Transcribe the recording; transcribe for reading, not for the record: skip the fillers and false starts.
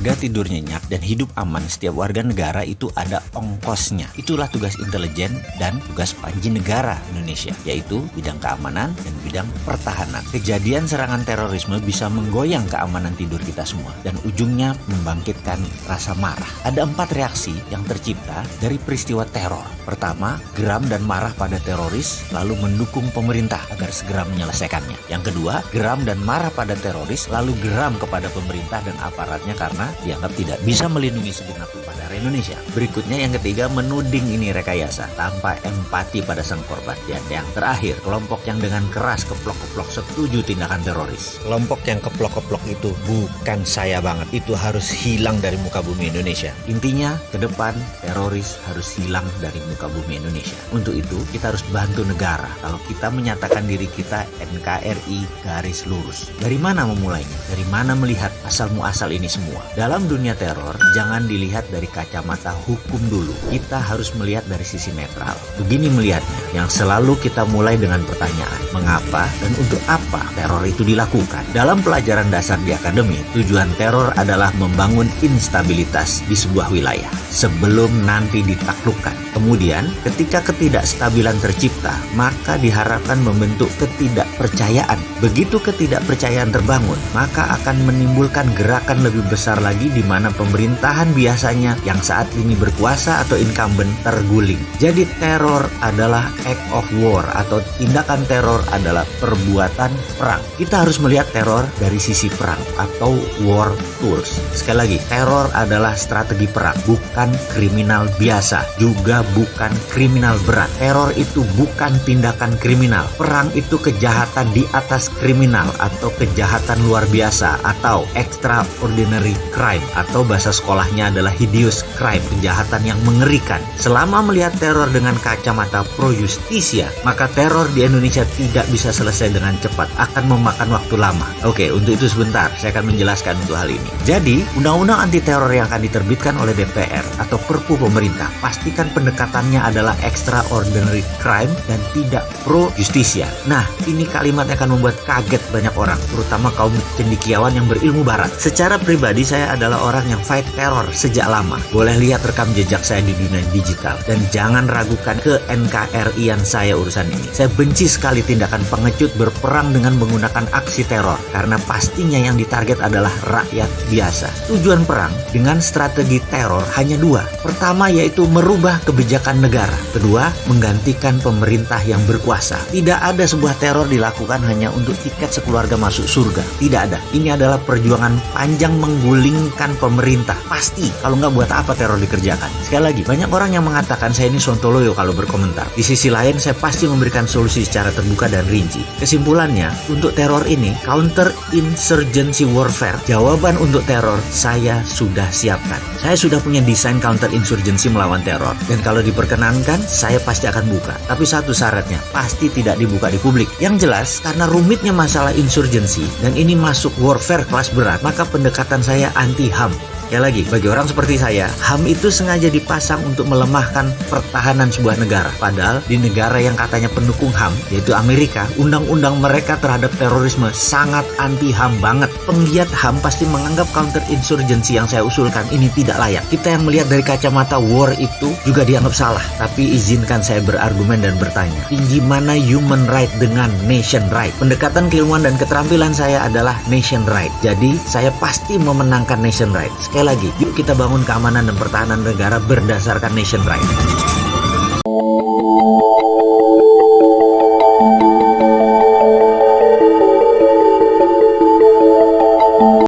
warga tidur nyenyak dan hidup aman setiap warga negara itu ada ongkosnya. Itulah tugas intelijen dan tugas panji negara Indonesia, yaitu bidang keamanan dan bidang pertahanan. Kejadian serangan terorisme bisa menggoyang keamanan tidur kita semua dan ujungnya membangkitkan rasa marah. Ada 4 reaksi yang tercipta dari peristiwa teror. Pertama, geram dan marah pada teroris lalu mendukung pemerintah agar segera menyelesaikannya. Yang kedua, geram dan marah pada teroris lalu geram kepada pemerintah dan aparatnya karena dianggap tidak bisa melindungi segenap pada Indonesia. Berikutnya yang ketiga, menuding ini rekayasa tanpa empati pada sang korban. Dan yang terakhir, kelompok yang dengan keras keplok-keplok setuju tindakan teroris. Kelompok yang keplok-keplok itu bukan saya banget. Itu harus hilang dari muka bumi Indonesia. Intinya, ke depan teroris harus hilang dari muka bumi Indonesia. Untuk itu, kita harus bantu negara. Kalau kita menyatakan diri kita NKRI garis lurus. Dari mana memulainya? Dari mana melihat asal muasal ini semua? Dalam dunia teror, jangan dilihat dari kacamata hukum dulu. Kita harus melihat dari sisi netral. Begini melihatnya, yang selalu kita mulai dengan pertanyaan, mengapa dan untuk apa teror itu dilakukan? Dalam pelajaran dasar di akademi, tujuan teror adalah membangun instabilitas di sebuah wilayah sebelum nanti ditaklukkan. Kemudian, ketika ketidakstabilan tercipta, maka diharapkan membentuk ketidakpercayaan. Begitu ketidakpercayaan terbangun, maka akan menimbulkan gerakan lebih besar lagi di mana pemerintahan biasanya yang saat ini berkuasa atau incumbent terguling. Jadi teror adalah act of war atau tindakan teror adalah perbuatan perang. Kita harus melihat teror dari sisi perang atau war tools. Sekali lagi, teror adalah strategi perang, bukan kriminal biasa, juga bukan kriminal berat. Teror itu bukan tindakan kriminal. Perang itu kejahatan di atas kriminal atau kejahatan luar biasa atau extraordinary crime atau bahasa sekolahnya adalah hideous crime, kejahatan yang mengerikan. Selama melihat teror dengan kacamata pro justisia, maka teror di Indonesia tidak bisa selesai dengan cepat, akan memakan waktu lama. Oke, untuk itu sebentar saya akan menjelaskan untuk hal ini. Jadi, undang-undang anti teror yang akan diterbitkan oleh DPR atau Perpu pemerintah, pastikan pendekatannya adalah extraordinary crime dan tidak pro justisia. Nah, ini kalimat yang akan membuat kaget banyak orang, terutama kaum cendekiawan yang berilmu barat. Secara pribadi saya adalah orang yang fight teror sejak lama. Boleh lihat rekam jejak saya di dunia digital dan jangan ragukan ke NKRI-an saya urusan ini. Saya benci sekali tindakan pengecut berperang dengan menggunakan aksi teror karena pastinya yang ditarget adalah rakyat biasa. Tujuan perang dengan strategi teror hanya 2. Pertama yaitu merubah kebijakan negara. Kedua, menggantikan pemerintah yang berkuasa. Tidak ada sebuah teror dilakukan hanya untuk tiket sekeluarga masuk surga. Tidak ada. Ini adalah perjuangan panjang menggulingkan pemerintah. Pasti, kalau nggak buat apa teror dikerjakan. Sekali lagi, banyak orang yang mengatakan saya ini sontoloyo kalau berkomentar. Di sisi lain, saya pasti memberikan solusi secara terbuka dan rinci. Kesimpulannya, untuk teror ini, counter insurgency warfare, jawaban untuk teror saya sudah siapkan. Saya sudah punya desain counter insurgency melawan teror. Dan kalau diperkenankan, saya pasti akan buka. Tapi satu syaratnya, pasti tidak dibuka di publik. Yang jelas, karena rumitnya masalah insurgency, dan ini masuk warfare kelas berat, maka pendekatan saya anti-HAM. Ya lagi, bagi orang seperti saya, HAM itu sengaja dipasang untuk melemahkan pertahanan sebuah negara. Padahal di negara yang katanya pendukung HAM, yaitu Amerika, undang-undang mereka terhadap terorisme sangat anti-HAM banget. Penggiat HAM pasti menganggap counter insurgency yang saya usulkan ini tidak layak. Kita yang melihat dari kacamata war itu juga dianggap salah. Tapi izinkan saya berargumen dan bertanya, tinggi mana human right dengan nation right? Pendekatan keilmuan dan keterampilan saya adalah nation right. Jadi saya pasti memenangkan nation right. Sekali lagi, yuk kita bangun keamanan dan pertahanan negara berdasarkan nation right.